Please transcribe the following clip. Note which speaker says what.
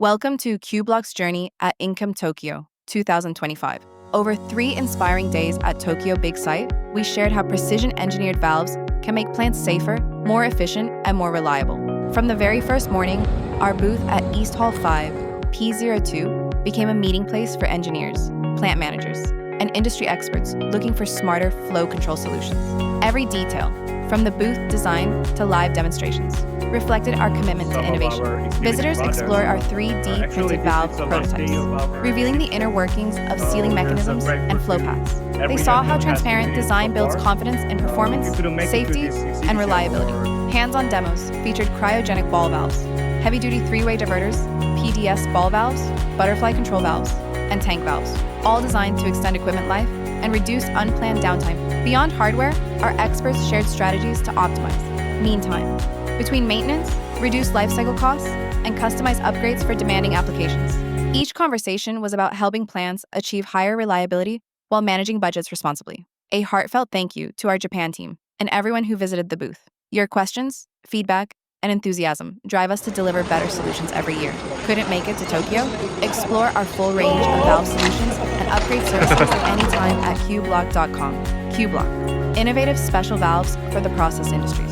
Speaker 1: Welcome to Qublock's journey at INCHEM Tokyo 2025. Over 3 inspiring days at Tokyo Big Site, we shared how precision-engineered valves can make plants safer, more efficient, and more reliable. From the very first morning, our booth at East Hall 5, P02, became a meeting place for engineers, plant managers, and industry experts looking for smarter flow control solutions. Every detail, from the booth design to live demonstrations, reflected our commitment to innovation. Visitors explored our 3D printed valve prototypes, revealing the inner workings of sealing mechanisms and flow paths. They saw how transparent design builds confidence in performance, safety, and reliability. Hands-on demos featured cryogenic ball valves, heavy-duty 3-way diverters, PDS ball valves, butterfly control valves, and tank valves, all designed to extend equipment life and reduce unplanned downtime. Beyond hardware, our experts shared strategies to optimize mean time between maintenance, reduce lifecycle costs, and customize upgrades for demanding applications. Each conversation was about helping plants achieve higher reliability while managing budgets responsibly. A heartfelt thank you to our Japan team and everyone who visited the booth. Your questions, feedback, and enthusiasm drive us to deliver better solutions every year. Couldn't make it to Tokyo? Explore our full range of valve solutions and upgrade services anytime at qublock.com. Qublock, innovative special valves for the process industries.